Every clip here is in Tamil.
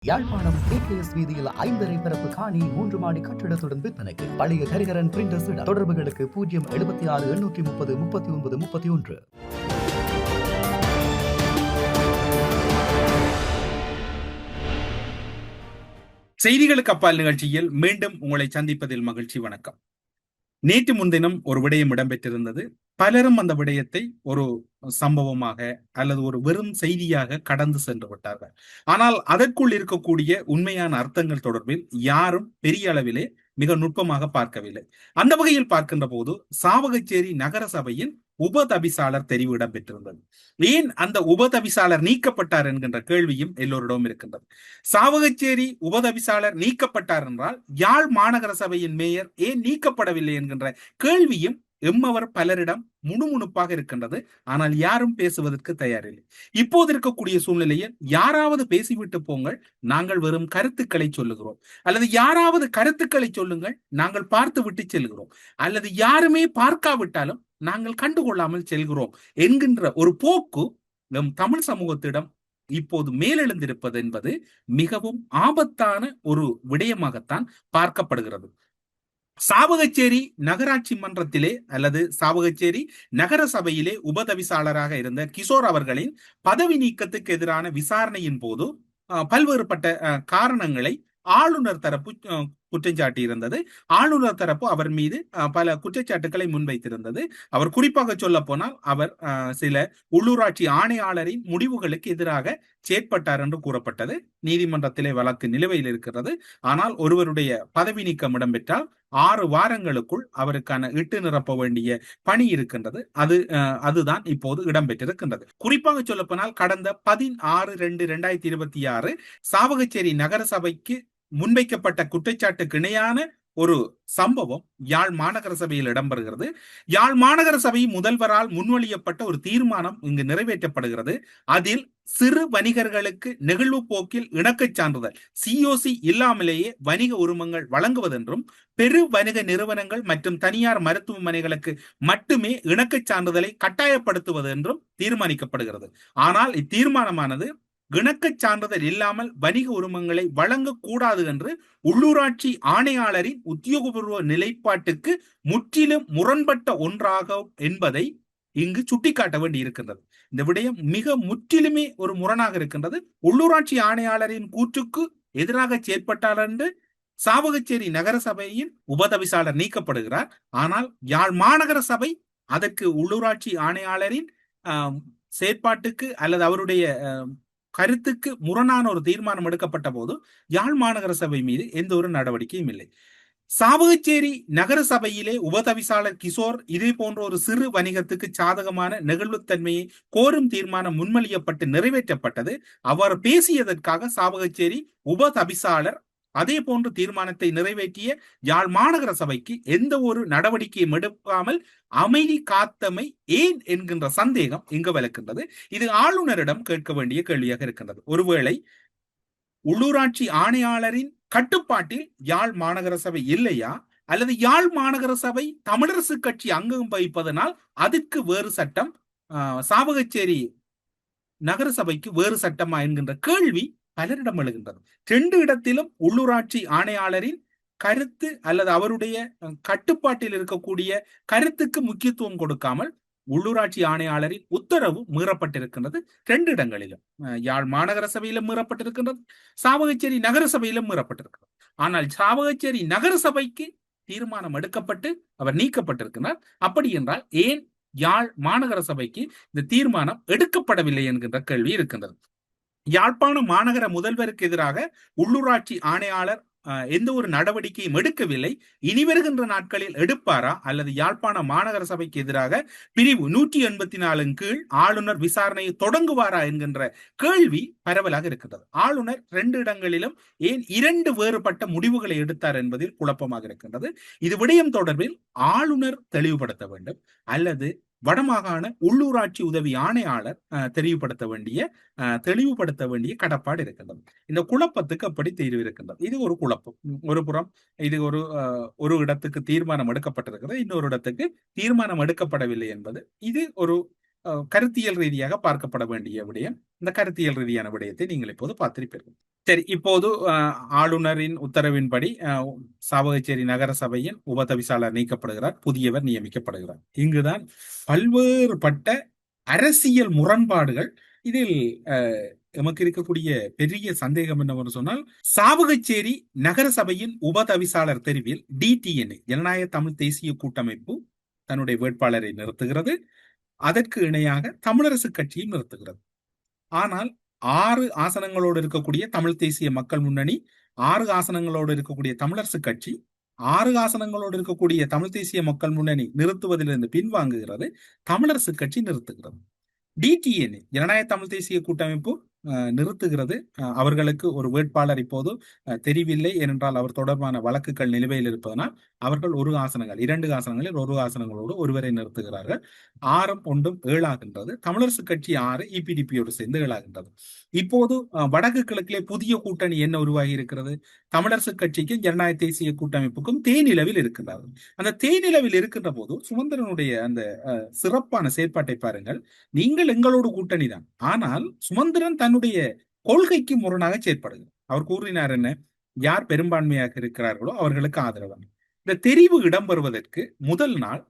யாழ்ப்பாணம் கேகேஎஸ் வீதியில் 5.5 பரப்பு காணி 3 மாடி கட்டிடத்துடன் விற்பனைக்கு. பழைய கரிகரன் பிரிண்டர்ஸ் இடம். தொடர்புகளுக்கு 076-830-39-31. செய்திகளுக்கு அப்பால் நிகழ்ச்சியில் மீண்டும் உங்களை சந்திப்பதில் மகிழ்ச்சி. வணக்கம். நேற்று முன்தினம் ஒரு விடயம் இடம்பெற்றிருந்தது. பலரும் அந்த விடயத்தை ஒரு சம்பவமாக அல்லது ஒரு வெறும் செய்தியாக கடந்து சென்று விட்டார்கள். ஆனால் அதற்குள் இருக்கக்கூடிய உண்மையான அர்த்தங்கள் தொடர்பில் யாரும் பெரிய அளவிலே மிக நுட்பமாக பார்க்கவில்லை. அந்த வகையில் பார்க்கின்ற போது சாவகச்சேரி நகர சபையின் உபதவிசாளர் தெரிவு இடம்பெற்றிருந்தது. ஏன் அந்த உபதவிசாளர் நீக்கப்பட்டார் என்கின்ற கேள்வியும் எல்லோரிடமும் இருக்கின்றது. சாவகச்சேரி உபதவிசாளர் நீக்கப்பட்டார் என்றால் யாழ் மாநகர சபையின் மேயர் ஏன் நீக்கப்படவில்லை என்கின்ற கேள்வியும் எம்மவர் பலரிடம் முணுமுணுப்பாக இருக்கின்றது. ஆனால் யாரும் பேசுவதற்கு தயாரில்லை. இப்போது இருக்கக்கூடிய சூழ்நிலையில் யாராவது பேசிவிட்டு போங்கள், நாங்கள் வெறும் கருத்துக்களை சொல்லுகிறோம், அல்லது யாராவது கருத்துக்களை சொல்லுங்கள், நாங்கள் பார்த்து விட்டு செல்கிறோம், அல்லது யாருமே பார்க்காவிட்டாலும் நாங்கள் கண்டுகொள்ளாமல் செல்கிறோம் என்கின்ற ஒரு போக்கு நம் தமிழ் சமூகத்திடம் இப்போது மேலெழுந்திருப்பது என்பது மிகவும் ஆபத்தான ஒரு விடயமாகத்தான் பார்க்கப்படுகிறது. சாவகச்சேரி நகராட்சி மன்றத்திலே அல்லது சாவகச்சேரி நகர சபையிலே உபதவிசாளராக இருந்த கிஷோர் அவர்களின் பதவி நீக்கத்துக்கு எதிரான விசாரணையின் போது பல்வேறுபட்ட காரணங்களை ஆளுநர் தரப்பு குற்றச்சாட்டி இருந்தது. ஆளுநர் தரப்பு அவர் மீது பல குற்றச்சாட்டுகளை முன்வைத்திருந்தது. அவர் குறிப்பாக சொல்ல போனால் அவர் சில உள்ளூராட்சி ஆணையாளரின் முடிவுகளுக்கு எதிராக செயற்பட்டார் என்று கூறப்பட்டது. நீதிமன்றத்திலே வழக்கு நிலுவையில் இருக்கிறது. ஆனால் ஒருவருடைய பதவி நீக்கம் இடம்பெற்றால் 6 வாரங்களுக்குள் அவருக்கான இட்டு நிரப்ப வேண்டிய பணி இருக்கின்றது. அதுதான் இப்போது இடம்பெற்றிருக்கின்றது. குறிப்பாக சொல்ல போனால் கடந்த 16/2/2026 சாவகச்சேரி நகர சபைக்கு முன்வைக்கப்பட்ட குற்றச்சாட்டுக்கு இணையான ஒரு சம்பவம் யாழ் மாநகர சபையில் இடம்பெறுகிறது. யாழ் மாநகர சபை முதல்வரால் முன்மொழியப்பட்ட ஒரு தீர்மானம் இங்கு நிறைவேற்றப்படுகிறது. அதில் சிறு வணிகர்களுக்கு நெகிழ்வு போக்கில் இணக்கச் சான்றிதழ் COC இல்லாமலேயே வணிக உரிமங்கள் வழங்குவதென்றும், பெரு வணிக நிறுவனங்கள் மற்றும் தனியார் மருத்துவமனைகளுக்கு மட்டுமே இணக்கச் சான்றிதழை கட்டாயப்படுத்துவது என்றும் தீர்மானிக்கப்படுகிறது. ஆனால் இத்தீர்மானமானது இணக்கச் சான்றிதழ் இல்லாமல் வணிக உரிமங்களை வழங்கக்கூடாது என்று உள்ளூராட்சி ஆணையாளரின் உத்தியோகபூர்வ நிலைப்பாட்டுக்கு முற்றிலும் முரண்பட்ட ஒன்றாகும் என்பதை இங்கு சுட்டிக்காட்ட வேண்டி இருக்கின்றது. இந்த விடயம் மிக முற்றிலுமே ஒரு முரணாக இருக்கின்றது. உள்ளூராட்சி ஆணையாளரின் கூற்றுக்கு எதிராக செயற்பட்டார் என்று சாவகச்சேரி நகர சபையின் உபதவிசாளர் நீக்கப்படுகிறார். ஆனால் யாழ் மாநகர சபை அதற்கு உள்ளூராட்சி ஆணையாளரின் செயற்பாட்டுக்கு அல்லது அவருடைய கருத்துக்கு முரணான ஒரு தீர்மானம் எடுக்கப்பட்ட போது யாழ் மாநகர சபை மீது எந்த ஒரு நடவடிக்கையும் இல்லை. சாவகச்சேரி நகர சபையிலே உபதவிசாளர் கிஷோர் இதே போன்ற ஒரு சிறு வணிகத்துக்கு சாதகமான நெகிழ்வுத்தன்மையை கோரும் தீர்மானம் முன்மொழியப்பட்டு நிறைவேற்றப்பட்டது. அவர் பேசியதற்காக சாவகச்சேரி உபதவிசாளர் அதே போன்ற தீர்மானத்தை நிறைவேற்றிய யாழ் மாநகர சபைக்கு எந்த ஒரு நடவடிக்கையும் எடுக்காமல் அமைதி காத்தமை ஏன் என்கின்ற சந்தேகம் இங்கு விளக்கின்றது. இது ஆளுநரிடம் கேட்க வேண்டிய கேள்வியாக இருக்கின்றது. ஒருவேளை உள்ளூராட்சி ஆணையாளரின் கட்டுப்பாட்டில் யாழ் மாநகர சபை இல்லையா, அல்லது யாழ் மாநகர சபை தமிழரசு கட்சி அங்கம் வகிப்பதனால் அதுக்கு வேறு சட்டம், சாவகச்சேரி நகர சபைக்கு வேறு சட்டமா என்கின்ற கேள்வி பலரிடம் எழுகின்றது. 2 இடத்திலும் உள்ளூராட்சி ஆணையாளரின் கருத்து அல்லது அவருடைய கட்டுப்பாட்டில் இருக்கக்கூடிய கருத்துக்கு முக்கியத்துவம் கொடுக்காமல் உள்ளூராட்சி ஆணையாளரின் உத்தரவு மீறப்பட்டிருக்கின்றது. 2 இடங்களிலும், யாழ் மாநகர சபையிலும் மீறப்பட்டிருக்கின்றது, சாவகச்சேரி நகர சபையிலும் மீறப்பட்டிருக்கிறது. ஆனால் சாவகச்சேரி நகர சபைக்கு தீர்மானம் எடுக்கப்பட்டு அவர் நீக்கப்பட்டிருக்கிறார். அப்படி என்றால் ஏன் யாழ் மாநகர சபைக்கு இந்த தீர்மானம் எடுக்கப்படவில்லை என்கின்ற கேள்வி இருக்கின்றது. யாழ்ப்பாண மாநகர முதல்வருக்கு எதிராக உள்ளூராட்சி ஆணையாளர் எந்த ஒரு நடவடிக்கையும் எடுக்கவில்லை. இனி வருகின்ற நாட்களில் எடுப்பாரா, அல்லது யாழ்ப்பாண மாநகர சபைக்கு எதிராக பிரிவு 184 கீழ் ஆளுநர் விசாரணையை தொடங்குவாரா என்கின்ற கேள்வி பரவலாக இருக்கிறது. ஆளுநர் 2 இடங்களிலும் ஏன் 2 வேறுபட்ட முடிவுகளை எடுத்தார் என்பதில் குழப்பமாக இருக்கின்றது. இது விடயம் தொடர்பில் ஆளுநர் தெளிவுபடுத்த வேண்டும், அல்லது வடமாகாண உள்ளூராட்சி உதவி ஆணையாளர் தெளிவுபடுத்த வேண்டிய கடப்பாடு இருக்கின்றது. இந்த குழப்பத்துக்கு அப்படி தீர்வு இருக்கின்றது. இது ஒரு குழப்பம். ஒரு புறம் இது ஒரு இடத்துக்கு தீர்மானம் எடுக்கப்பட்டிருக்கிறது, இன்னொரு இடத்துக்கு தீர்மானம் எடுக்கப்படவில்லை என்பது இது ஒரு கருத்தியல் ரீதியாக பார்க்கப்பட வேண்டிய விடயம். இந்த கருத்தியல் ரீதியான விடயத்தை நீங்கள் இப்போது பார்த்திருப்பீர்கள். சரி, இப்போது ஆளுநரின் உத்தரவின்படி சாவகச்சேரி நகர சபையின் உபதவிசாளர் நீக்கப்படுகிறார், புதியவர் நியமிக்கப்படுகிறார். இங்குதான் பல்வேறுபட்ட அரசியல் முரண்பாடுகள். இதில் எமக்கு இருக்கக்கூடிய பெரிய சந்தேகம் என்னவென்று சொன்னால், சாவகச்சேரி நகர சபையின் உபதவிசாளர் தெரிவில் DTN ஜனநாயக தமிழ் தேசிய கூட்டமைப்பு தன்னுடைய வேட்பாளரை நிறுத்துகிறது. அதற்கு இணையாக தமிழரசு கட்சியும் நிறுத்துகிறது. ஆனால் 6 ஆசனங்களோடு இருக்கக்கூடிய தமிழ் தேசிய மக்கள் முன்னணி, 6 ஆசனங்களோடு இருக்கக்கூடிய தமிழரசு கட்சி, 6 ஆசனங்களோடு இருக்கக்கூடிய தமிழ் தேசிய மக்கள் முன்னணி நிறுத்துவதிலிருந்து பின்வாங்குகிறது. தமிழரசு கட்சி நிறுத்துகிறது. DTN ஜனநாயக தமிழ் தேசிய கூட்டமைப்பு நிறுத்துகிறது. அவர்களுக்கு ஒரு வேட்பாளர் இப்போது தெரிவில்லை, ஏனென்றால் அவர் தொடர்பான வழக்குகள் நிலுவையில் இருப்பதனால் அவர்கள் 2 ஆசனங்களில் 1 ஆசனங்களோடு ஒருவரை நிறுத்துகிறார்கள். 6 1 7 ஆகின்றது. தமிழரசு கட்சி 6, EPDPயோடு சேர்ந்து 7 ஆகின்றது. இப்போது வடக்கு கிழக்கிலே புதிய கூட்டணி என்ன உருவாகி இருக்கிறது? தமிழரசு கட்சிக்கும் ஜனநாயக தேசிய கூட்டமைப்புக்கும் தேனிலவில் இருக்கின்றது. அந்த தேனிலவில் இருக்கின்ற போது சுமந்திரனுடைய அந்த சிறப்பான செயற்பாட்டை பாருங்கள். நீங்கள் எங்களோடு கூட்டணி தான், ஆனால் சுமந்திரன் தன்னுடைய கொள்கைக்கு முரணாக செயற்படுகிறார். அவர் கூறினார் என்ன? யார் பெரும்பான்மையாக இருக்கிறார்களோ அவர்களுக்கு ஆதரவாக. இந்த தெரிவு இடம்பெறுவதற்கு முதல் நாள்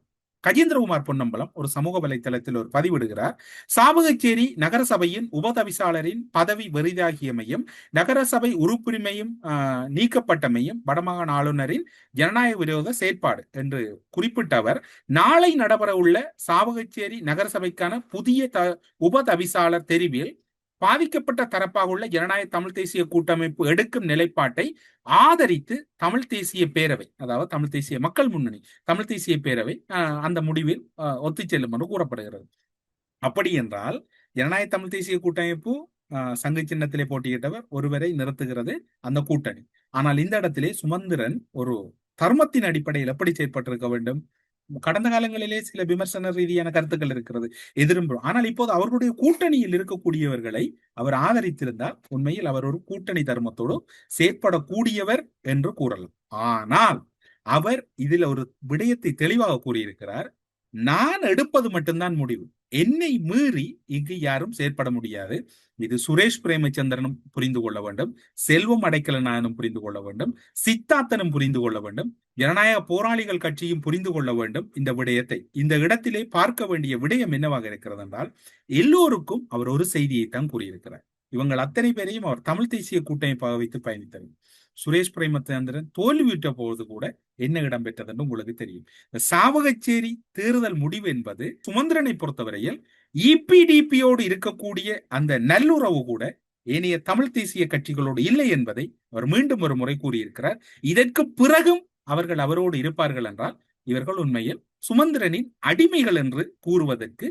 கஜேந்திரகுமார் பொன்னம்பலம் ஒரு சமூக வலைத்தளத்தில் ஒரு பதிவிடுகிறார். சாவகச்சேரி நகரசபையின் உபதவிசாளரின் பதவி வெறிதாகியமையும் நகரசபை உறுப்புரிமையும் நீக்கப்பட்டமையும் வடமாகாண ஆளுநரின் ஜனநாயக விரோத செயற்பாடு என்று குறிப்பிட்ட அவர், நாளை நடைபெற உள்ள சாவகச்சேரி நகரசபைக்கான புதிய உபதவிசாளர் தெரிவில் பாதிக்கப்பட்ட தரப்பாக உள்ள ஜனநாயக தமிழ் தேசிய கூட்டமைப்பு எடுக்கும் நிலைப்பாட்டை ஆதரித்து தமிழ் தேசிய பேரவை, அதாவது தமிழ் தேசிய மக்கள் முன்னணி, தமிழ் தேசிய பேரவை அந்த முடிவில் ஒத்து செல்லும் என்று கூறப்படுகிறது. அப்படி என்றால் ஜனநாயக தமிழ் தேசிய கூட்டமைப்பு சங்கு சின்னத்திலே போட்டியிட்டவர் ஒருவரை நிறுத்துகிறது அந்த கூட்டணி. ஆனால் இந்த இடத்திலே சுமந்திரன் ஒரு தர்மத்தின் அடிப்படையில் எப்படி செயற்பட்டிருக்க வேண்டும்? கடந்த காலங்களிலே சில விமர்சன ரீதியான கருத்துக்கள் இருக்கிறது, எதிரும். ஆனால் இப்போது அவர்களுடைய கூட்டணியில் இருக்கக்கூடியவர்களை அவர் ஆதரித்திருந்தால் உண்மையில் அவர் ஒரு கூட்டணி தர்மத்தோடு செயற்படக்கூடியவர் என்று கூறலாம். ஆனால் அவர் இதில் ஒரு விடயத்தை தெளிவாக கூறியிருக்கிறார். நான் எடுப்பது மட்டும்தான் முடிவு, என்னை மீறி இங்கு யாரும் செயற்பட முடியாது. இது சுரேஷ் பிரேமச்சந்திரனும் புரிந்து கொள்ள வேண்டும், செல்வம் அடைக்கலனானும் புரிந்து கொள்ள வேண்டும், சித்தார்த்தனும் புரிந்து கொள்ள வேண்டும், ஜனநாயக போராளிகள் கட்சியும் புரிந்து கொள்ள வேண்டும். இந்த விடயத்தை இந்த இடத்திலே பார்க்க வேண்டிய விடயம் என்னவாக இருக்கிறது என்றால், எல்லோருக்கும் அவர் ஒரு செய்தியை தான் கூறியிருக்கிறார். இவங்கள் அத்தனை பேரையும் அவர் தமிழ் தேசிய கூட்டமைப்பாக வைத்து பயணித்தார். சுரேஷ் பிரேமச்சந்திரன் தோல்வியுற்ற போது கூட என்ன இடம்பெற்றது என்று உங்களுக்கு தெரியும். சாவகச்சேரி தேர்தல் முடிவு என்பது சுமந்திரனை பொறுத்தவரையில் EPDPயோடு இருக்கக்கூடிய அந்த நல்லுறவு கூட ஏனைய தமிழ் தேசிய கட்சிகளோடு இல்லை என்பதை அவர் மீண்டும் ஒரு முறை கூறியிருக்கிறார். இதற்கு பிறகும் அவர்கள் அவரோடு இருப்பார்கள் என்றால் இவர்கள் உண்மையில் சுமந்திரனின் அடிமைகள் என்று கூறுவதற்கு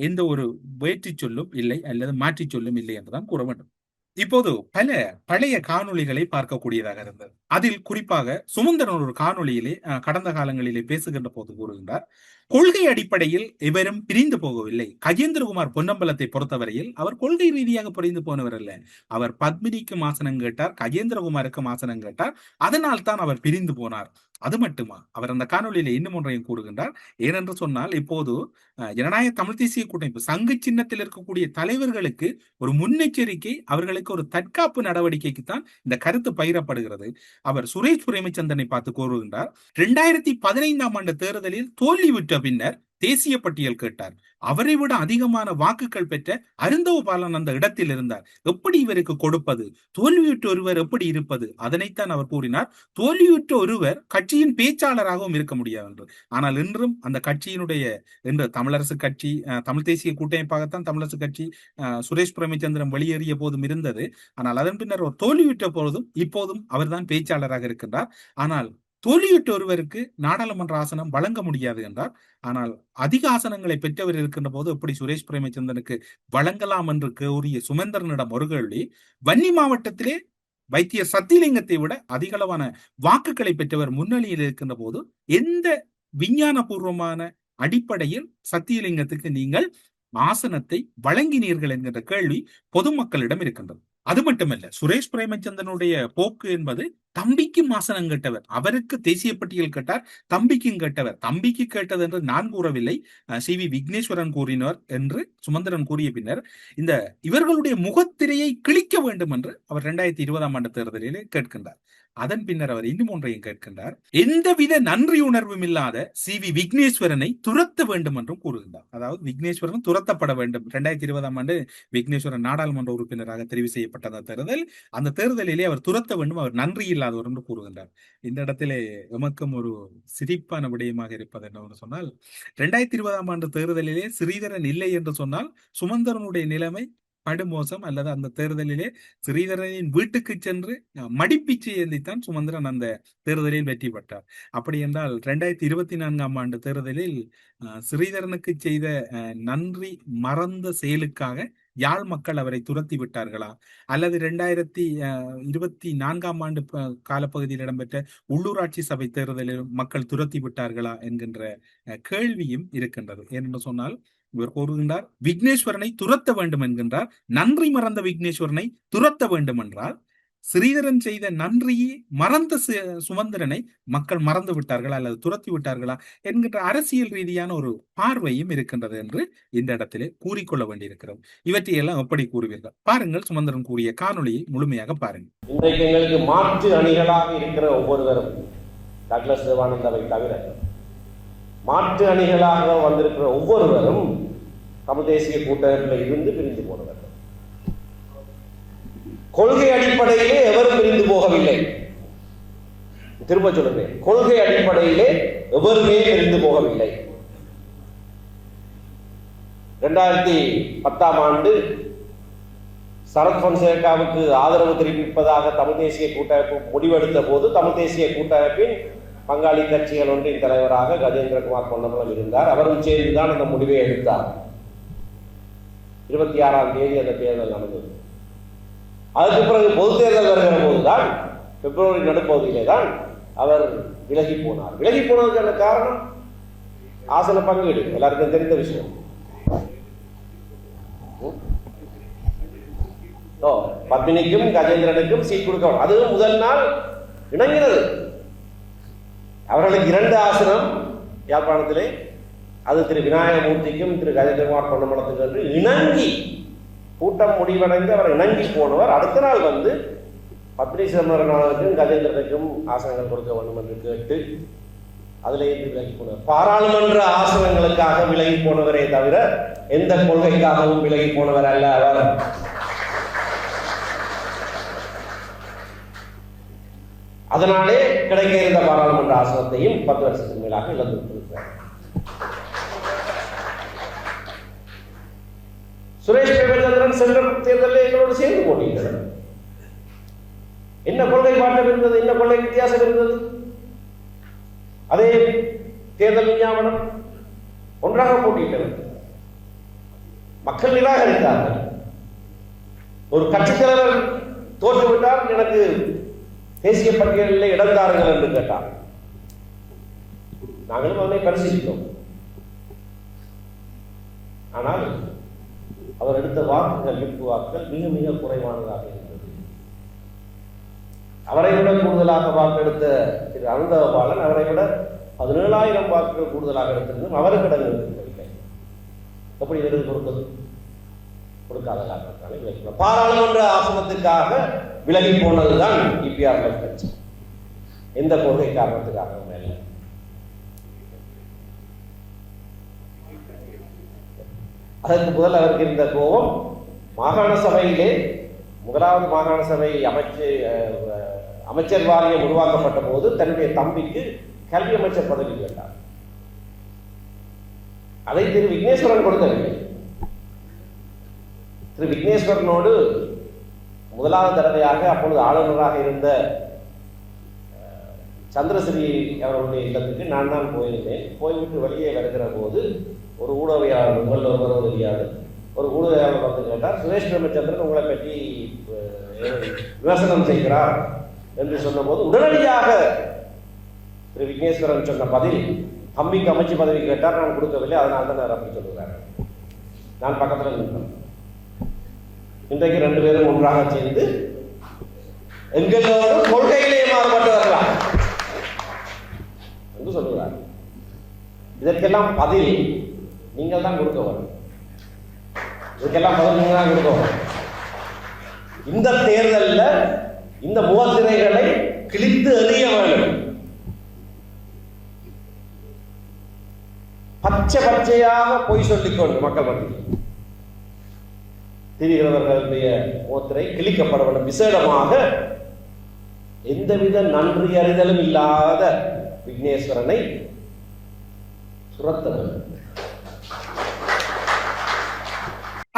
எந்த ஒரு வேற்றி சொல்லும் இல்லை அல்லது மாற்றி சொல்லும் இல்லை என்றுதான் கூற வேண்டும். இப்போது பல பழைய காணொளிகளை பார்க்கக்கூடியதாக இருந்தது. அதில் குறிப்பாக சுமந்திரன் ஒரு காணொளியிலே கடந்த காலங்களிலே பேசுகின்ற போது கூறுகின்றார், கொள்கை அடிப்படையில் இவரும் பிரிந்து போகவில்லை. கஜேந்திரகுமார் பொன்னம்பலத்தை பொறுத்தவரையில் அவர் கொள்கை ரீதியாக பிரிந்து போனவர் அல்ல. அவர் பத்மினிக்கு ஆசனம் கேட்டார், கஜேந்திரகுமாருக்கு ஆசனம் கேட்டார், அதனால் தான் அவர் பிரிந்து போனார். அது மட்டுமா, அவர் அந்த காணொலியில இன்னும் ஒன்றையும் கூறுகின்றார். ஏனென்று சொன்னால், இப்போது ஜனநாயக தமிழ் தேசிய கூட்டமைப்பு சங்கு சின்னத்தில் இருக்கக்கூடிய தலைவர்களுக்கு ஒரு முன்னெச்சரிக்கை, அவர்களுக்கு ஒரு தற்காப்பு நடவடிக்கைக்கு தான் இந்த கருத்து பகிரப்படுகிறது. அவர் சுரேஷ் பிரேமச்சந்திரனை பார்த்து கூறுகின்றார், 2015ஆம் ஆண்டு தேர்தலில் தோல்வியுற்ற பின்னர் தேசிய பட்டியல் கேட்டார். அவரை விட அதிகமான வாக்குகள் பெற்ற அருந்தவ பாலன் அந்த இடத்தில் இருந்தார். எப்படி இவருக்கு கொடுப்பது? தோல்வியுற்ற ஒருவர் எப்படி இருப்பது? அதனைத்தான் அவர் கூறினார். தோல்வியுற்ற ஒருவர் கட்சியின் பேச்சாளராகவும் இருக்க முடியாது என்று. ஆனால் இன்றும் அந்த கட்சியினுடைய இன்று தமிழரசு கட்சி, தமிழ் தேசிய கூட்டமைப்பாகத்தான் தமிழரசு கட்சி சுரேஷ் பிரேமச்சந்திரன் வெளியேறிய போதும் இருந்தது. ஆனால் அதன் பின்னர் ஒரு தோல்வியுற்ற போதும் இப்போதும் அவர்தான் பேச்சாளராக இருக்கின்றார். ஆனால் தோல்வியுற்ற ஒருவருக்கு நாடாளுமன்ற ஆசனம் வழங்க முடியாது என்றார். ஆனால் அதிக ஆசனங்களை பெற்றவர் இருக்கின்ற போது எப்படி சுரேஷ் பிரேமச்சந்திரனுக்கு வழங்கலாம் என்று கூறிய சுமந்திரனிடம் ஒரு கேள்வி, வன்னி மாவட்டத்திலே வைத்தியர் சத்தியலிங்கத்தை விட அதிகளவான வாக்குகளை பெற்றவர் முன்னணியில் இருக்கின்ற போது எந்த விஞ்ஞான பூர்வமான அடிப்படையில் சத்தியலிங்கத்துக்கு நீங்கள் ஆசனத்தை வழங்கினீர்கள் என்கின்ற கேள்வி பொதுமக்களிடம் இருக்கின்றது. அது மட்டுமல்ல, சுரேஷ் பிரேமச்சந்திரனுடைய போக்கு என்பது தம்பிக்கும் ஆசனம் கேட்டவர், அவருக்கு தேசிய பட்டியல் கேட்டார், தம்பிக்கும் கேட்டவர். தம்பிக்கு கேட்டது என்று நான் கூறவில்லை, சி.வி. விக்னேஸ்வரன் கூறினார் என்று சுமந்திரன் கூறிய பின்னர் இந்த இவர்களுடைய முகத்திரையை கிழிக்க வேண்டும் என்று அவர் 2020ஆம் ஆண்டு தேர்தலிலே கேட்கின்றார். அதன் பின்னர் அவர் இன்னும் ஒன்றையும் கேட்கின்றார், எந்தவித நன்றி உணர்வும் இல்லாத சி.வி. விக்னேஸ்வரனை துரத்த வேண்டும் என்றும் கூறுகின்றார். அதாவது விக்னேஸ்வரன் துரத்தப்பட வேண்டும். 2020ஆம் ஆண்டு விக்னேஸ்வரன் நாடாளுமன்ற உறுப்பினராக தெரிவு செய்யப்பட்ட அந்த தேர்தலிலே அவர் துரத்த வேண்டும், அவர் நன்றி இல்லாதவர் என்று கூறுகின்றார். இந்த இடத்திலே எமக்கும் ஒரு சிரிப்பான விடயமாக இருப்பது என்னவென்று சொன்னால், 2020ஆம் ஆண்டு தேர்தலிலே ஸ்ரீதரன் இல்லை என்று சொன்னால் சுமந்திரனுடைய நிலைமை படுமோசம். அல்லது அந்த தேர்தலிலே ஸ்ரீதரனின் வீட்டுக்கு சென்று மடிப்பிச்சு ஏந்தித்தான் சுமந்திரன் அந்த தேர்தலில் வெற்றி பெற்றார். அப்படி என்றால் 2024ஆம் ஆண்டு தேர்தலில் ஸ்ரீதரனுக்கு செய்த நன்றி மறந்த செயலுக்காக யாழ் மக்கள் அவரை துரத்தி விட்டார்களா, அல்லது 2024ஆம் ஆண்டு காலப்பகுதியில் இடம்பெற்ற உள்ளூராட்சி சபை தேர்தலில் மக்கள் துரத்தி விட்டார்களா என்கின்ற கேள்வியும் இருக்கின்றது. ஏனென்று சொன்னால், இவர் கூறுகின்றார் விக்னேஸ்வரனை துரத்த வேண்டும் என்கின்றார். நன்றி மறந்த விக்னேஸ்வரனை துரத்த வேண்டும் என்றால் ஸ்ரீதரன் செய்த நன்றியை மறந்த சுமந்திரனை மக்கள் மறந்து விட்டார்களா அல்லது துரத்தி விட்டார்களா என்கின்ற அரசியல் ரீதியான ஒரு பார்வையும் இருக்கின்றது என்று இந்த இடத்திலே கூறிக்கொள்ள வேண்டியிருக்கிறது. இவற்றையெல்லாம் எப்படி கூறுவீர்கள்? பாருங்கள், சுமந்திரன் கூறிய காணொலியை முழுமையாக பாருங்கள். இன்றைக்கு எங்களுக்கு மாற்று அணிகளாக இருக்கிற ஒவ்வொருவரும், டக்ளஸ் தேவானந்தாவை தவிர மாற்று அணிகளாக வந்திருக்கிற ஒவ்வொருவரும் தமிழ் தேசிய கூட்டமைப்பில் இருந்து பிரிந்து போனவர்கள். கொள்கை அடிப்படையிலே எவரும் பிரிந்து போகவில்லை. திரும்ப சொல்லுங்க, கொள்கை அடிப்படையிலே எவருமே பிரிந்து போகவில்லை. 2010ஆம் ஆண்டு சரத் பொன்சேகாவுக்கு ஆதரவு தெரிவிப்பதாக தமிழ் தேசிய கூட்டமைப்பு முடிவெடுத்த போது தமிழ் தேசிய கூட்டமைப்பின் பங்காளி கட்சிகள் ஒன்றின் தலைவராக கஜேந்திரகுமார் பொன்னம்பலம் இருந்தார். அவரும் சேர்ந்துதான் அந்த முடிவை எடுத்தார். 26ஆம் தேதி அந்த தேர்தல் நடந்தது. அதற்கு பிறகு பொது தேர்தல் வருகிற போதுதான், பிப்ரவரி நடுப்பகுதியிலே தான் அவர் விலகி போனார். விலகி போனதுக்கான காரணம் ஆசன பங்கீடு, எல்லாருக்கும் தெரிந்த விஷயம். பத்மினிக்கும் கஜேந்திரனுக்கும் சீட் கொடுக்கணும், அதுவும் முதல் நாள் இணங்கினது. அவர்களுக்கு 2 ஆசனம் யாழ்ப்பாணத்திலே, அது திரு விநாயகமூர்த்திக்கும் திரு கஜேந்திரகுமார் பொன்னம்பலத்துக்கு என்று இணங்கி கூட்டம் முடிவடைந்து அவர் இணங்கி போனவர். அடுத்த நாள் வந்து பத்மினி சிதம்பரனாருக்கும் கஜேந்திரனுக்கும் ஆசனங்கள் கொடுக்க வேண்டும் என்று கேட்டு அதிலே விலகி போனவர். பாராளுமன்ற ஆசனங்களுக்காக விலகி போனவரே தவிர எந்த கொள்கைக்காகவும் விலகி போனவர் அல்ல அவர். அதனாலே கிடைக்க இருந்த பாராளுமன்ற ஆசனத்தையும் 10 வருஷத்துக்கு மேலாக இழந்திருக்கிறார். சுரேஷ் பிரேமச்சந்திரன் சென்ற தேர்தலில் எங்களோடு சேர்ந்து போட்டியிட்டார். என்ன கொள்கை மாற்றம் இருந்தது, என்ன கொள்கை வித்தியாசம் இருந்தது? அதே தேர்தல் விஞ்ஞாபனம் ஒன்றாக போட்டியிட்டனர். மக்கள் நிராகரித்தார்கள். ஒரு கட்சித் தலைவர் தோற்றுவிட்டால் எனக்கு தேசிய பட்டியலில் இடம் தாருங்கள் என்று கேட்டார். நாங்களும் அவனை பரிசீலித்தோம். ஆனால் அவர் எடுத்த வாக்குகள், விற்பு வாக்குகள் மிக மிக குறைவானதாக இருந்தது. அவரை விட கூடுதலாக வாக்கெடுத்த திரு அனந்தபாலன் அவரை விட 17,000 வாக்குகள் கூடுதலாக எடுத்திருந்தும் அவருக்கு இடம் இருக்கவில்லை. எப்படி விருது கொடுத்தது? கொடுக்காத காரணத்தாலே விலகி போனார். பாராளுமன்ற ஆசனத்துக்காக விலகி போனதுதான் இபிஆர் கட்சி. எந்த கொள்கை காரணத்துக்காக இல்லை. அதற்கு முதல் அவருக்கு இருந்த கோபம், மாகாண சபையிலே முதலாவது மாகாண சபை அமைச்சர் வாரியம் உருவாக்கப்பட்ட போது தன்னுடைய தம்பிக்கு கல்வி அமைச்சர் பதவி கேட்டார். அதை திரு விக்னேஸ்வரன் கொடுக்கவில்லை. திரு விக்னேஸ்வரனோடு முதலாவது தடவையாக அப்பொழுது ஆளுநராக இருந்த சந்திரசிறி அவர்களுடைய இல்லத்துக்கு நான் தான் போயிருந்தேன். போய்விட்டு வெளியே வருகிற போது ஒரு ஊடகவியாளர், உங்கள் ஒருவர் தெரியாது, ஒரு ஊடகவியாளர் வந்து கேட்டார், சுரேஷ் பிரேமச்சந்திரன் உங்களை பற்றி விமர்சனம் செய்கிறார் என்று சொன்னபோது உடனடியாக திரு விக்னேஸ்வரன் சொன்ன பதில், தம்பிக்கு அமைச்சு பதவி கேட்டார், நான் கொடுக்கவில்லை, அதனால தான் நான் அப்படி சொல்லுகிறார். நான் பக்கத்தில் நின்றேன். இன்றைக்கு 2 பேரும் ஒன்றாக சேர்ந்து எங்களோடு கொள்கையிலே மாறுபட்ட இதற்கெல்லாம் பதில் நீங்கள் தான் கொடுக்க வரும். இதுக்கெல்லாம் பதில் நீங்கள் தான் கொடுக்க வரும். இந்த தேர்தலில் இந்த முகத்திரைகளை கிழித்து எறிய வேண்டும். பச்சையாக பொய் சொல்லிக்கொண்டு மக்கள் மத்தியில் திரிகிறவர்களுடைய முகத்திரை கிழிக்கப்பட வேண்டும். விசேடமாக எந்தவித நன்றி அறிதலும் இல்லாத விக்னேஸ்வரனை சுரத்த வேண்டும்.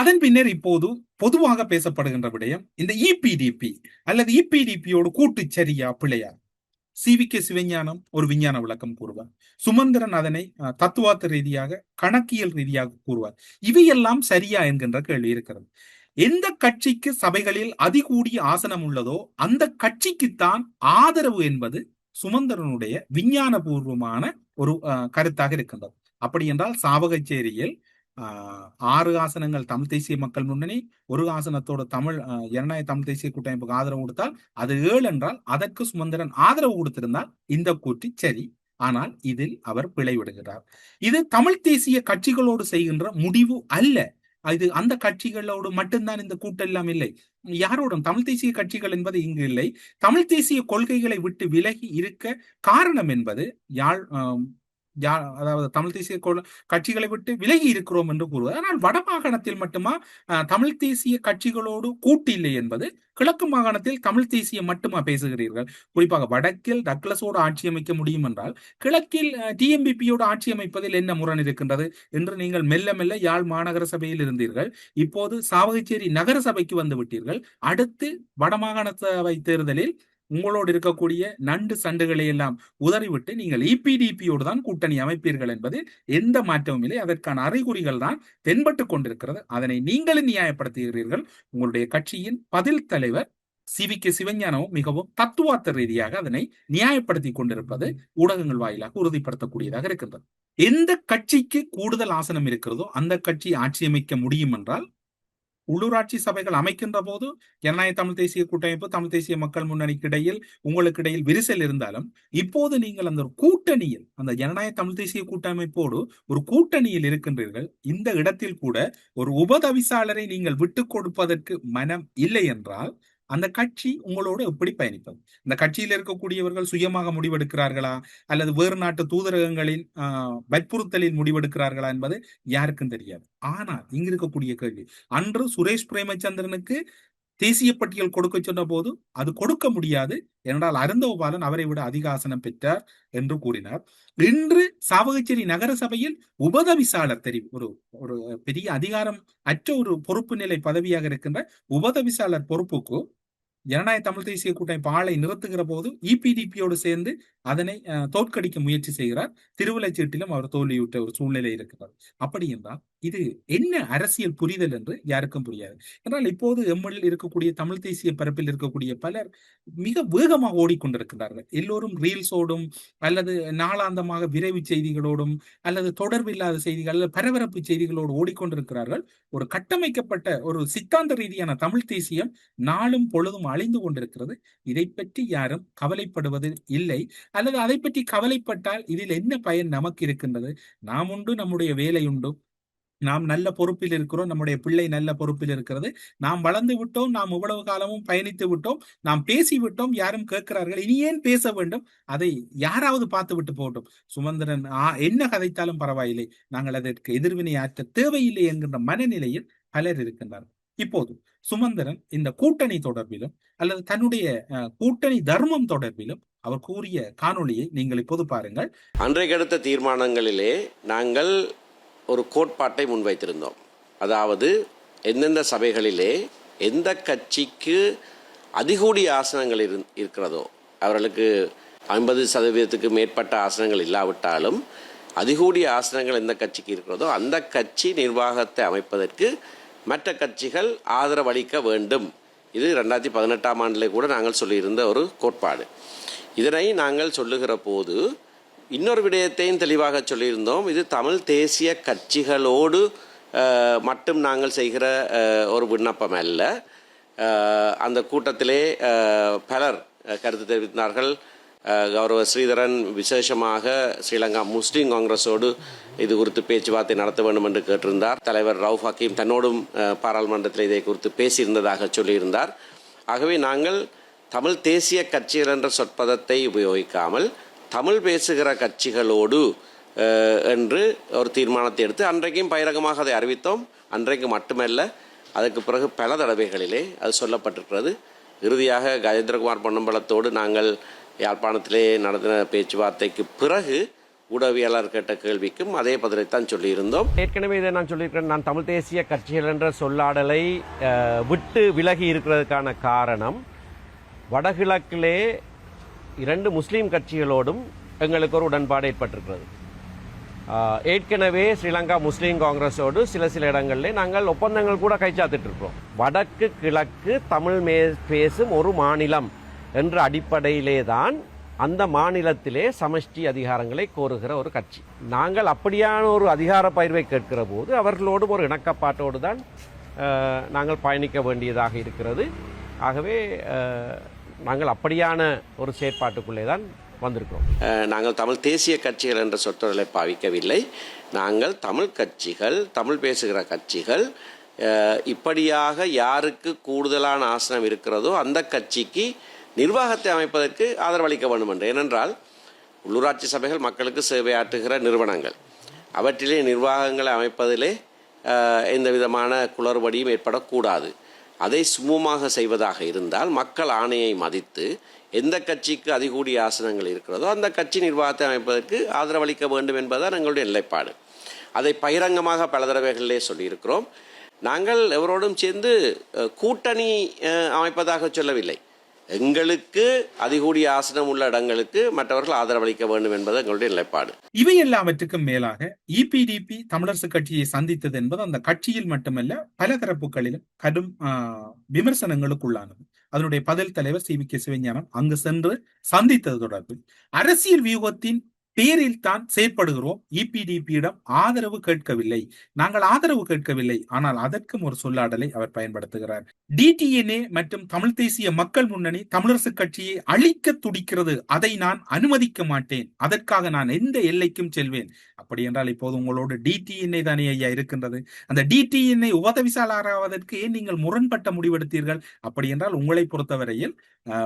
அதன் பின்னர் இப்போது பொதுவாக பேசப்படுகின்ற விடயம் இந்த இபிடிபி அல்லது இபிடிபியோடு கூட்டு சரியா பிழையா? சிவிகே சிவஞானம் ஒரு விஞ்ஞான விளக்கம் கூறுவார். சுமந்திரன் அதனை தத்துவார்த்த ரீதியாக கணக்கியல் ரீதியாக கூறுவார். இவையெல்லாம் சரியா என்கின்ற கேள்வி இருக்கிறது. எந்த கட்சிக்கு சபைகளில் அதிகூடிய ஆசனம் உள்ளதோ அந்த கட்சிக்குத்தான் ஆதரவு என்பது சுமந்திரனுடைய விஞ்ஞான பூர்வமான ஒரு கருத்தாக இருக்கின்றது. அப்படி என்றால் சாவகச்சேரியில் 6 ஆசனங்கள் தமிழ் தேசிய மக்கள் முன்னணி, 1 ஆசனத்தோட ஜனநாயக தமிழ் தேசிய கூட்டமைப்புக்கு ஆதரவு கொடுத்தால் அது 7 என்றால் அதற்கு சுமந்திரன் ஆதரவு கொடுத்திருந்தால் இந்த கூற்று சரி. ஆனால் இதில் அவர் பிழைவிடுகிறார். இது தமிழ் தேசிய கட்சிகளோடு செய்கின்ற முடிவு அல்ல. இது அந்த கட்சிகளோடு மட்டும்தான் இந்த கூட்டெல்லாம் இல்லை. யாரோடும் தமிழ் தேசிய கட்சிகள் என்பது இங்கு இல்லை. தமிழ் தேசிய கொள்கைகளை விட்டு விலகி இருக்க காரணம் என்பது அதாவது தமிழ் தேசிய கட்சிகளை விட்டு விலகி இருக்கிறோம் என்று கூறுவது. ஆனால் வட மாகாணத்தில் மட்டுமா தமிழ் தேசிய கட்சிகளோடு கூட்டு இல்லை என்பது? கிழக்கு மாகாணத்தில் தமிழ் தேசிய மட்டுமா பேசுகிறீர்கள்? குறிப்பாக வடக்கில் டக்ளஸோடு ஆட்சி அமைக்க முடியும் என்றால் கிழக்கில் டிஎம்பிபியோடு ஆட்சி அமைப்பதில் என்ன முரண் இருக்கின்றது என்று நீங்கள் மெல்ல மெல்ல யாழ் மாநகர சபையில் இருந்தீர்கள். இப்போது சாவகச்சேரி நகர சபைக்கு வந்து விட்டீர்கள். அடுத்து வடமாகாண சபை தேர்தலில் உங்களோடு இருக்கக்கூடிய நண்டு சண்டுகளை எல்லாம் உதறிவிட்டு நீங்கள் இபிடிபியோடு தான் கூட்டணி அமைப்பீர்கள் என்பது எந்த மாற்றமும் இல்லை. அதற்கான அறிகுறிகள் தான் தென்பட்டு கொண்டிருக்கிறது. அதனை நீங்களும் நியாயப்படுத்துகிறீர்கள். உங்களுடைய கட்சியின் பதில் தலைவர் சிவிகே சிவஞானமும் மிகவும் தத்துவார்த்த ரீதியாக அதனை நியாயப்படுத்தி கொண்டிருப்பது ஊடகங்கள் வாயிலாக உறுதிப்படுத்தக்கூடியதாக இருக்கின்றது. எந்த கட்சிக்கு கூடுதல் ஆசனம் இருக்கிறதோ அந்த கட்சி ஆட்சி அமைக்க முடியும் என்றால் உள்ளூராட்சி சபைகள் அமைக்கின்ற போது ஜனநாயக தமிழ் தேசிய கூட்டமைப்பு தமிழ் தேசிய மக்கள் முன்னணிக்கு இடையில் உங்களுக்கு இடையில் விரிசல் இருந்தாலும் இப்போது நீங்கள் அந்த கூட்டணியில் அந்த ஜனநாயக தமிழ் தேசிய கூட்டமைப்போடு ஒரு கூட்டணியில் இருக்கின்றீர்கள். இந்த இடத்தில் கூட ஒரு உபதவிசாளரை நீங்கள் விட்டுக் கொடுப்பதற்கு மனம் இல்லை என்றால் அந்த கட்சி உங்களோடு எப்படி பயணிப்பது? இந்த கட்சியில் இருக்கக்கூடியவர்கள் சுயமாக முடிவெடுக்கிறார்களா அல்லது வேறு நாட்டு தூதரகங்களின் வற்புறுத்தலில் முடிவெடுக்கிறார்களா என்பது யாருக்கும் தெரியாது. ஆனால் இங்க இருக்கக்கூடிய கேள்வி, அன்று சுரேஷ் பிரேமச்சந்திரனுக்கு தேசிய பட்டியல் கொடுக்க சொன்ன போது அது கொடுக்க முடியாது என்றால் அருந்தவபாலன் அவரை விட அதிக ஆசனம் பெற்றார் என்று கூறினார். இன்று சாவகச்சேரி நகர சபையில் உபதவிசாளர் தெரிவு ஒரு பெரிய அதிகாரம் அற்ற ஒரு பொறுப்பு நிலை பதவியாக இருக்கின்ற உபதவிசாளர் பொறுப்புக்கு ஜனநாயக தமிழ் தேசிய கூட்டமைப்பு ஆளை நிறுத்துகிற போது இபிடிபியோடு சேர்ந்து அதனை தோற்கடிக்க முயற்சி செய்கிறார். திருவிளைச்சீட்டிலும் அவர் தோல்வியுற்ற ஒரு சூழ்நிலை இருக்கிறார். அப்படி என்றால் இது என்ன அரசியல் புரிதல் என்று யாருக்கும் புரியாது. என்றால் இப்போது எம்மில் இருக்கக்கூடிய தமிழ் தேசிய பரப்பில் இருக்கக்கூடிய பலர் மிக வேகமாக ஓடிக்கொண்டிருக்கிறார்கள். எல்லோரும் ரீல்ஸோடும் அல்லது நாளாந்தமாக விரைவு செய்திகளோடும் அல்லது தொடர்பில்லாத செய்திகள் அல்லது பரபரப்பு செய்திகளோடு ஓடிக்கொண்டிருக்கிறார்கள். ஒரு கட்டமைக்கப்பட்ட ஒரு சித்தாந்த ரீதியான தமிழ் தேசியம் நாளும் பொழுதும் அழிந்து கொண்டிருக்கிறது. இதை பற்றி யாரும் கவலைப்படுவது இல்லை. அல்லது அதை பற்றி கவலைப்பட்டால் இதில் என்ன பயன் நமக்கு இருக்கின்றது? நாம் உண்டு, நம்முடைய வேலை உண்டு, நாம் நல்ல பொறுப்பில் இருக்கிறோம், நம்முடைய பிள்ளை நல்ல பொறுப்பில் இருக்கிறது, நாம் வளர்ந்து விட்டோம், நாம் இவ்வளவு காலமும் பயணித்து விட்டோம், நாம் பேசிவிட்டோம், யாரும் கேட்கிறார்கள், இனி ஏன் பேச வேண்டும்? அதை யாராவது பார்த்து விட்டு போட்டோம். சுமந்திரன் என்ன கதைத்தாலும் பரவாயில்லை, நாங்கள் அதற்கு எதிர்வினை ஆற்ற தேவையில்லை என்கின்ற மனநிலையில் பலர் இருக்கின்றார்கள். இப்போது சுமந்திரன் இந்த கூட்டணி தொடர்பிலும் அல்லது தன்னுடைய கூட்டணி தர்மம் தொடர்பிலும் அவர் கூறிய காணொளியை நீங்கள் இப்போது பாருங்கள். அன்றைக்கு எடுத்த தீர்மானங்களிலே நாங்கள் ஒரு கோட்பாட்டை முன்வைத்திருந்தோம். அதாவது எந்தெந்த சபைகளிலே எந்த கட்சிக்கு அதிகூடிய ஆசனங்கள் இருக்கிறதோ, அவர்களுக்கு 50% மேற்பட்ட ஆசனங்கள் இல்லாவிட்டாலும் அதிகூடிய ஆசனங்கள் எந்த கட்சிக்கு இருக்கிறதோ அந்த கட்சி நிர்வாகத்தை அமைப்பதற்கு மற்ற கட்சிகள் ஆதரவளிக்க வேண்டும். இது 2018ஆம் ஆண்டிலே கூட நாங்கள் சொல்லியிருந்த ஒரு கோட்பாடு. இதனை நாங்கள் சொல்லுகிற போது இன்னொரு விடயத்தையும் தெளிவாக சொல்லியிருந்தோம். இது தமிழ் தேசிய கட்சிகளோடு மட்டும் நாங்கள் செய்கிற ஒரு விண்ணப்பம் அல்ல. அந்த கூட்டத்திலே பலர் கருத்து தெரிவித்தார்கள். கௌரவ ஸ்ரீதரன் விசேஷமாக ஸ்ரீலங்கா முஸ்லீம் காங்கிரஸோடு இது குறித்து பேச்சுவார்த்தை நடத்த வேண்டும் என்று கேட்டிருந்தார். தலைவர் ரவுஃப் ஹக்கீம் தன்னோடும் பாராளுமன்றத்தில் இதை குறித்து பேசியிருந்ததாக சொல்லியிருந்தார். ஆகவே நாங்கள் தமிழ் தேசிய கட்சிகள் என்ற சொற்பதத்தை உபயோகிக்காமல் தமிழ் பேசுகிற கட்சிகளோடு என்று ஒரு தீர்மானத்தை எடுத்து அன்றைக்கும் பகிரங்கமாக அதை அறிவித்தோம். அன்றைக்கு மட்டுமல்ல, அதற்கு பிறகு பல தடவைகளிலே அது சொல்லப்பட்டிருக்கிறது. இறுதியாக கஜேந்திரகுமார் பொன்னம்பலத்தோடு நாங்கள் யாழ்ப்பாணத்திலே நடத்தின பேச்சுவார்த்தைக்கு பிறகு ஊடகவியலாளர் கேட்ட கேள்விக்கும் அதே பதிலைத்தான் சொல்லியிருந்தோம். ஏற்கனவே இதை நான் சொல்லியிருக்கிறேன். நான் தமிழ் தேசிய கட்சிகள் என்ற சொல்லாடலை விட்டு விலகி இருக்கிறதுக்கான காரணம், வடகிழக்கிலே 2 முஸ்லீம் கட்சிகளோடும் எங்களுக்கு ஒரு உடன்பாடு ஏற்பட்டிருக்கிறது. ஏற்கனவே ஸ்ரீலங்கா முஸ்லீம் காங்கிரஸோடு சில இடங்களிலே நாங்கள் ஒப்பந்தங்கள் கூட கைச்சாத்திட்டு இருக்கிறோம். வடக்கு கிழக்கு தமிழ் பேசும் ஒரு மாநிலம் என்ற அடிப்படையிலே தான் அந்த மாநிலத்திலே சமஷ்டி அதிகாரங்களை கோருகிற ஒரு கட்சி. நாங்கள் அப்படியான ஒரு அதிகார பகிர்வை கேட்கிற போது அவர்களோடு ஒரு இணக்கப்பாட்டோடு தான் நாங்கள் பயணிக்க வேண்டியதாக இருக்கிறது. ஆகவே நாங்கள் அப்படியான ஒரு செயற்பாட்டுக்குள்ளே தான் வந்திருக்கிறோம். நாங்கள் தமிழ் தேசிய கட்சிகள் என்ற சொற்றொடரை பாவிக்கவில்லை. நாங்கள் தமிழ் கட்சிகள், தமிழ் பேசுகிற கட்சிகள் இப்படியாக யாருக்கு கூடுதலான ஆசனம் இருக்கிறதோ அந்த கட்சிக்கு நிர்வாகத்தை அமைப்பதற்கு ஆதரவளிக்க வேண்டும் என்று. ஏனென்றால் உள்ளூராட்சி சபைகள் மக்களுக்கு சேவையாற்றுகிற நிறுவனங்கள், அவற்றிலே நிர்வாகங்களை அமைப்பதிலே எந்த விதமான குளறுபடியும் ஏற்படக்கூடாது. அதை சுமூகமாக செய்வதாக இருந்தால் மக்கள் ஆணையை மதித்து எந்த கட்சிக்கு அதிகூடிய ஆசனங்கள் இருக்கிறதோ அந்த கட்சி நிர்வாகத்தை அமைப்பதற்கு ஆதரவளிக்க வேண்டும் என்பதுதான் எங்களுடைய நிலைப்பாடு. அதை பகிரங்கமாக பல தடவைகளிலே சொல்லியிருக்கிறோம். நாங்கள் எவரோடும் சேர்ந்து கூட்டணி அமைப்பதாக சொல்லவில்லை. எங்களுக்கு அதிகூடிய ஆசனம் உள்ள இடங்களுக்கு மற்றவர்கள் ஆதரவளிக்க வேண்டும் என்பது எங்களுடைய நிலைப்பாடு. இவை எல்லாவற்றுக்கும் மேலாக இபிடிபி தமிழரசு கட்சியை சந்தித்தது என்பது அந்த கட்சியில் மட்டுமல்ல பல தரப்புகளிலும் கடும் விமர்சனங்களுக்குள்ளானது. அதனுடைய பதில் தலைவர் CVK சிவஞானம் அங்கு சென்று சந்தித்தது தொடர்பில் அரசியல் வியூகத்தின் பேரில் தான் செயற்படுகிறோம். இபிடிபியிடம் ஆதரவு கேட்கவில்லை, நாங்கள் ஆதரவு கேட்கவில்லை. ஆனால் அதற்கும் ஒரு சொல்லாடலை அவர் பயன்படுத்துகிறார். DTNA மற்றும் தமிழ் தேசிய மக்கள் முன்னணி தமிழரசு கட்சியை அழிக்க துடிக்கிறது, அதை நான் அனுமதிக்க மாட்டேன், அதற்காக நான் எந்த எல்லைக்கும் செல்வேன். அப்படி என்றால் இப்போது உங்களோடு DTNA தானே ஐயா இருக்கின்றது. அந்த DTNA உபதவிசாளராவதற்கு ஏன் நீங்கள் முரண்பட்ட முடிவெடுத்தீர்கள்? அப்படி என்றால் உங்களை பொறுத்தவரையில்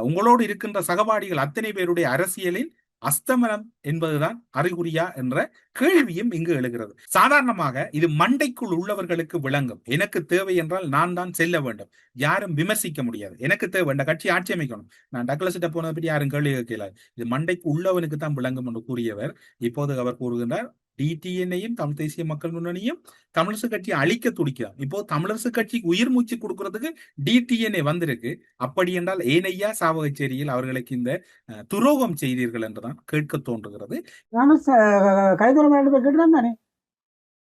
உங்களோடு இருக்கின்ற சகபாடிகள் அத்தனை பேருடைய அரசியலின் அஸ்தமனம் என்பதுதான் அறிகுறியா என்ற கேள்வியும் இங்கு எழுகிறது. சாதாரணமாக இது மண்டைக்குள் உள்ளவர்களுக்கு விளங்கும். எனக்கு தேவை என்றால் நான் தான் செல்ல வேண்டும், யாரும் விமர்சிக்க முடியாது. எனக்கு தேவை இந்த கட்சி ஆட்சி அமைக்கணும், நான் டக்ளஸ்கிட்ட போனதை பற்றி யாரும் கேள்வி கேட்கல, இது மண்டைக்கு உள்ளவனுக்கு தான் விளங்கும் என்று கூறியவர் இப்போது அவர் கூறுகின்றார் DTNAயும் தமிழ் தேசிய மக்கள் முன்னணியும் தமிழரசு கட்சியை அழிக்க துடிக்கிறார். இப்போ தமிழரசு கட்சிக்கு உயிர் மூச்சு கொடுக்கறதுக்கு DTNA வந்திருக்கு. அப்படி என்றால் ஏனையா சாவகச்சேரியில் அவர்களுக்கு இந்த துரோகம் செய்தீர்கள் என்றுதான் கேட்க தோன்றுகிறது. தானே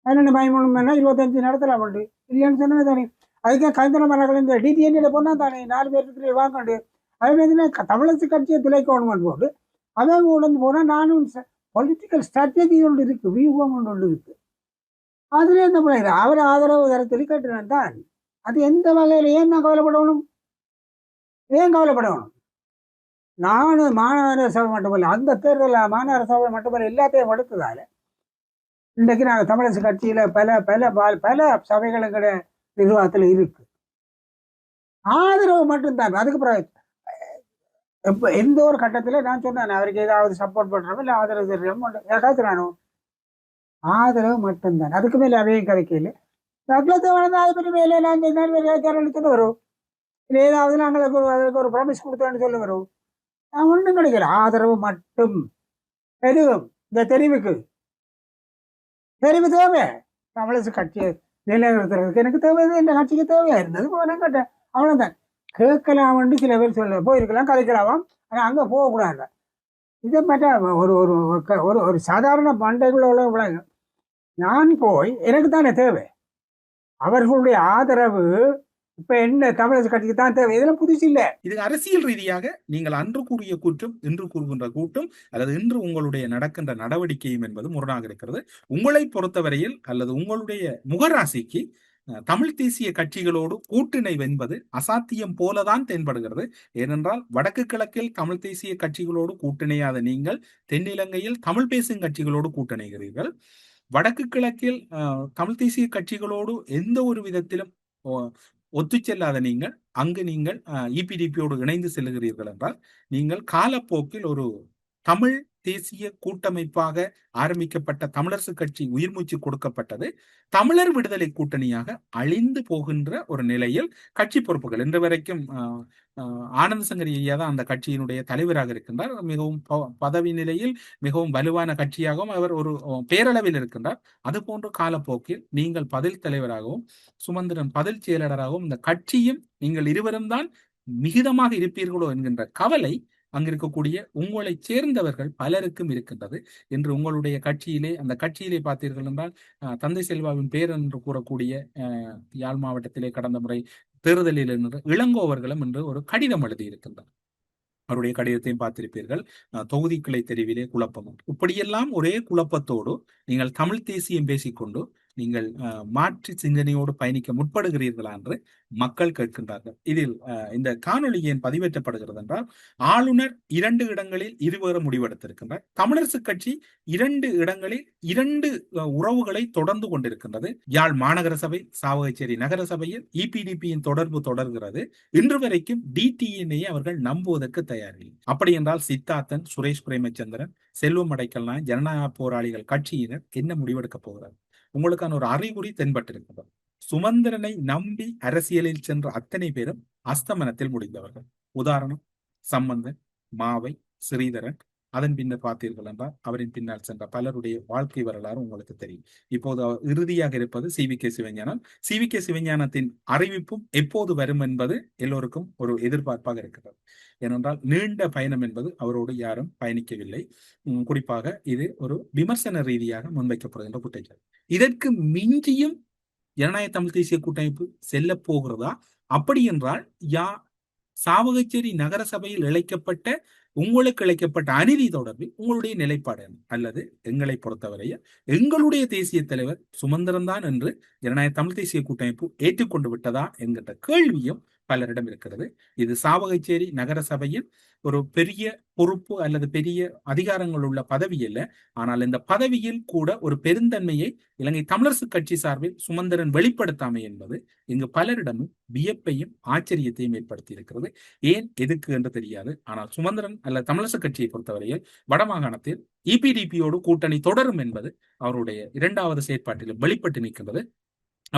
25 நடத்தலாம் இல்லையான்னு சொன்னா தானே, அதுக்கே கைத்தொழில் இந்த DTNA போனா தானே 4 பேருக்கு வாங்கண்டு. அதே தமிழரசு கட்சியை துளைக்கணும் போது அவன் உடந்து போனா நானும் பொலிட்டிக்கல் ஸ்ட்ராட்டஜி ஒன்று இருக்கு, வியூகம் ஒன்று இருக்கு. அதுல என்ன பண்ண அவர் ஆதரவு தரத்தில் கேட்டுனான் தான். அது எந்த வகையில் ஏன் நான் கவலைப்படணும்? ஏன் கவலைப்படணும்? நானும் மாநகர சபை மட்டுமல்ல, அந்த தேர்தலில் மாநகர சபை மட்டுமல்ல எல்லாத்தையும் எடுத்ததால இன்றைக்கு நாங்கள் தமிழரசு கட்சியில பல பல பல சபைகளுக்கிற நிர்வாகத்தில் இருக்கு. ஆதரவு மட்டும்தான். அதுக்கு பிறகு எந்த ஒரு கட்டத்தில் நான் சொன்னேன் அவருக்கு ஏதாவது சப்போர்ட் பண்றோம் இல்லை ஆதரவு தருறோம் காத்துறானோ, ஆதரவு மட்டும்தான். அதுக்கு மேலே அவையும் கிடைக்கல. சட்டத்தை வளர்ந்து அதை பற்றி மேலே நான் சொல்ல வரும், இல்லை ஏதாவது நாங்கள் அதுக்கு ஒரு ப்ராமிஸ் கொடுத்தோன்னு சொல்ல வரும். நான் ஒன்றும் கிடைக்கல. ஆதரவு மட்டும். எதுவும் இந்த தெரிவு தேவை. தமிழரசு கட்சியை நிலைநிறுத்துறதுக்கு எனக்கு தேவை, இந்த கட்சிக்கு தேவையா இருந்தது நான் கேட்டேன், அவ்வளோதான். கேட்கலாம்னு சில பேர் சொல்ல போயிருக்கலாம், கதைக்கலாமாம், ஆனால் அங்கே போகக்கூடாது. இதை பார்த்தா ஒரு ஒரு ஒரு சாதாரண பண்டைக்குள்ள உள்ள நான் போய் எனக்கு தானே தேவை, அவர்களுடைய ஆதரவு இப்ப என்ன தமிழரசு கட்சிக்கு தான் தேவை. இதெல்லாம் புதுசு இல்லை. இது அரசியல் ரீதியாக நீங்கள் அன்று கூறிய கூற்றும் இன்று கூறுகின்ற கூட்டும் அல்லது இன்று உங்களுடைய நடக்கின்ற நடவடிக்கையும் என்பது முரணாக இருக்கிறது. உங்களை பொறுத்தவரையில் அல்லது உங்களுடைய முகராசிக்கு தமிழ் தேசிய கட்சிகளோடு கூட்டிணைவு என்பது அசாத்தியம் போலதான் தென்படுகிறது. ஏனென்றால் வடக்கு கிழக்கில் தமிழ் தேசிய கட்சிகளோடு கூட்டிணையாத நீங்கள் தென்னிலங்கையில் தமிழ் பேசும் கட்சிகளோடு கூட்டிணைகிறீர்கள். வடக்கு கிழக்கில் தமிழ் தேசிய கட்சிகளோடு எந்த ஒரு விதத்திலும் ஒத்து செல்லாத நீங்கள் அங்கு நீங்கள் இபிடிபியோடு இணைந்து செல்லுகிறீர்கள் என்றால் நீங்கள் காலப்போக்கில் ஒரு தமிழ் தேசிய கூட்டமைப்பாக ஆரம்பிக்கப்பட்ட தமிழரசு கட்சி உயிர்மூச்சு கொடுக்கப்பட்டது தமிழர் விடுதலை கூட்டணியாக அழிந்து போகின்ற ஒரு நிலையில் கட்சி பொறுப்புகள் இன்று வரைக்கும் ஆனந்த சங்கரி ஐயா தான் அந்த கட்சியினுடைய தலைவராக இருக்கின்றார். மிகவும் பதவி நிலையில் மிகவும் வலுவான கட்சியாகவும் அவர் ஒரு பேரளவில் இருக்கின்றார். அது போன்ற காலப்போக்கில் நீங்கள் பதில் தலைவராகவும் சுமந்திரன் பதில் செயலாளராகவும் இந்த கட்சியும் நீங்கள் இருவரும் தான் மிகுதமாக இருப்பீர்களோ என்கின்ற கவலை அங்கிருக்கக்கூடிய உங்களை சேர்ந்தவர்கள் பலருக்கும் இருக்கின்றது. என்று உங்களுடைய கட்சியிலே அந்த கட்சியிலே பார்த்தீர்கள் என்றால் தந்தை செல்வாவின் பேர் என்று கூறக்கூடிய யாழ் மாவட்டத்திலே கடந்த முறை தேர்தலில் இருந்து இளங்கோவர்களும் என்று ஒரு கடிதம் எழுதியிருக்கின்றார். அவருடைய கடிதத்தையும் பார்த்திருப்பீர்கள். தொகுதி கிளை தெரிவிலே குழப்பம். இப்படியெல்லாம் ஒரே குழப்பத்தோடு நீங்கள் தமிழ் தேசியம் பேசிக்கொண்டு நீங்கள் மாற்று சிந்தனையோடு பயணிக்க முற்படுகிறீர்களா என்று மக்கள் கேட்கின்றார்கள். இதில் இந்த காணொலி ஏன் பதிவேற்றப்படுகிறது என்றால் ஆளுநர் 2 இடங்களில் இருவேறு முடிவெடுத்திருக்கின்றார். தமிழரசு கட்சி 2 இடங்களில் 2 உறவுகளை தொடர்ந்து கொண்டிருக்கின்றது. யாழ் மாநகர சபை சாவகச்சேரி நகர சபையில் இபிடிபியின் தொடர்பு தொடர்கிறது. இன்று வரைக்கும் டிடிஎன்ஐ அவர்கள் நம்புவதற்கு தயாரில்லை. அப்படி என்றால் சித்தார்த்தன், சுரேஷ் பிரேமச்சந்திரன், செல்வம் அடைக்கல்நாயன், ஜனநாயக போராளிகள் கட்சியினர் என்ன முடிவெடுக்க போகிறார்? உங்களுக்கான ஒரு அறிகுறி தென்பட்டிருக்கிறது. சுமந்திரனை நம்பி அரசியலில் சென்ற அத்தனை பேரும் அஸ்தமனத்தில் முடிந்தவர்கள். உதாரணம் சம்பந்தன், மாவை, ஸ்ரீதரன். அதன் பின்னர் பார்த்தீர்கள் என்றால் அவரின் பின்னால் சென்ற பலருடைய வாழ்க்கை வரலாறு உங்களுக்கு தெரியும். இப்போது இறுதியாக இருப்பது சிவிகே சிவஞானம். சிவிகே சிவஞானத்தின் அறிவிப்பும் எப்போது வரும் என்பது எல்லோருக்கும் ஒரு எதிர்பார்ப்பாக இருக்கிறது. ஏனென்றால் நீண்ட பயணம் என்பது அவரோடு யாரும் பயணிக்கவில்லை. குறிப்பாக இது ஒரு விமர்சன ரீதியாக முன்வைக்கப்படுகின்ற குற்றச்சாட்டு. இதற்கு மிஞ்சியும் ஜனநாயக தமிழ் தேசிய கூட்டமைப்பு செல்ல போகிறதா? அப்படி என்றால் சாவகச்சேரி நகர சபையில் உங்களுக்கு இழைக்கப்பட்ட அநீதி தொடர்பில் உங்களுடைய நிலைப்பாடு என்ன? அல்லது எங்களை பொறுத்தவரையில் எங்களுடைய தேசிய தலைவர் சுமந்திரன் தான் என்று ஜனநாயக தமிழ் தேசிய கூட்டமைப்பு ஏற்றுக்கொண்டு விட்டதா என்கின்ற கேள்வியும் பலரிடம் இருக்கிறது. இது சாவகச்சேரி நகர சபையில் ஒரு பெரிய பொறுப்பு அல்லது பெரிய அதிகாரங்கள் உள்ள பதவி அல்ல. ஆனால் இந்த பதவியில் கூட ஒரு பெருந்தன்மையை இலங்கை தமிழரசு கட்சி சார்பில் சுமந்திரன் வெளிப்படுத்தாமை என்பது இங்கு பலரிடமும் வியப்பையும் ஆச்சரியத்தையும் ஏற்படுத்தி இருக்கிறது. ஏன் எதுக்கு என்று தெரியாது. ஆனால் சுமந்திரன் அல்ல தமிழரசு கட்சியை பொறுத்தவரையில் வடமாகாணத்தில் இபிடிபியோடு கூட்டணி தொடரும் என்பது அவருடைய 2வது செயற்பாட்டில் வெளிப்பட்டு நிற்கின்றது.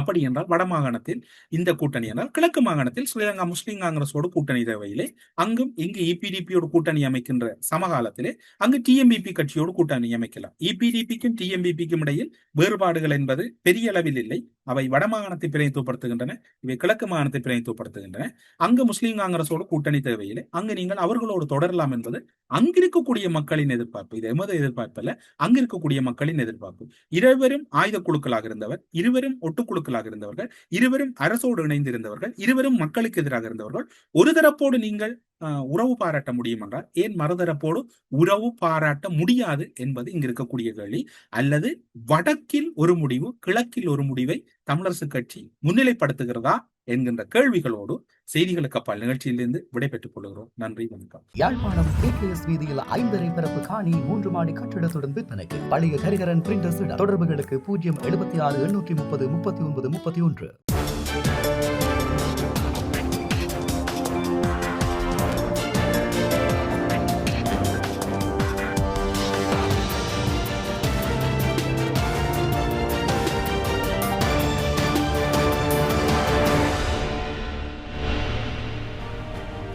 அப்படி என்றால் வடமாகாணத்தில் இந்த கூட்டணி என்றால் கிழக்கு மாகாணத்தில் ஸ்ரீலங்கா முஸ்லிம் காங்கிரஸோடு கூட்டணி தேவையில்லை. அங்கும் இங்கு இபிடிபியோடு கூட்டணி அமைக்கின்ற சமகாலத்திலே அங்கு டிஎம்பிபி கட்சியோடு கூட்டணி அமைக்கலாம். இபிடிபிக்கும் டிஎம்பிபிக்கும் இடையில் வேறுபாடுகள் என்பது பெரிய அளவில் இல்லை. அவை வடமாகாணத்தை பிரதிநிதித்துவப்படுத்துகின்றன, இவை கிழக்கு மாகாணத்தை பிரதிநிதித்துவப்படுத்துகின்றன. அங்கு முஸ்லிம் காங்கிரஸோடு கூட்டணி தேவையில்லை. அங்கு நீங்கள் அவர்களோடு தொடரலாம் என்பது அங்கிருக்கக்கூடிய மக்களின் எதிர்பார்ப்பு. இது எமது எதிர்பார்ப்பு அல்ல, அங்கிருக்கக்கூடிய மக்களின் எதிர்பார்ப்பு. இருவரும் ஆயுத குழுக்களாக இருந்தவர், இருவரும் ஒட்டுக்குழு இருந்தவர்கள், இருவரும் அரசோடு இணைந்திருந்தவர்கள், இருவரும் மக்களுக்கு எதிராக இருந்தவர்கள். ஒரு தரப்போடு நீங்கள் உறவு பாராட்ட முடியும் என்றால் ஏன் மறுதரப்போடு உறவு பாராட்ட முடியாது என்பது இங்கு இருக்கக்கூடிய கேள்வி. அல்லது வடக்கில் ஒரு முடிவு, கிழக்கில் ஒரு முடிவை தமிழரசு கட்சி முன்னிலைப்படுத்துகிறதா என்கின்ற கேள்விகளோடு செய்திகளுக்கு அப்பால் நிகழ்ச்சியிலிருந்து விடைபெற்றுக் கொள்கிறோம். நன்றி, வணக்கம். யாழ்ப்பாணம் KKS வீதியில் 5 பரப்பு காணி 3 மாடி கட்டிடத்துடன் விற்பனைக்கு. பழைய ஹரிஹரன் பிரிண்டர்ஸ் தொடர்புகளுக்கு 076 830 39 31.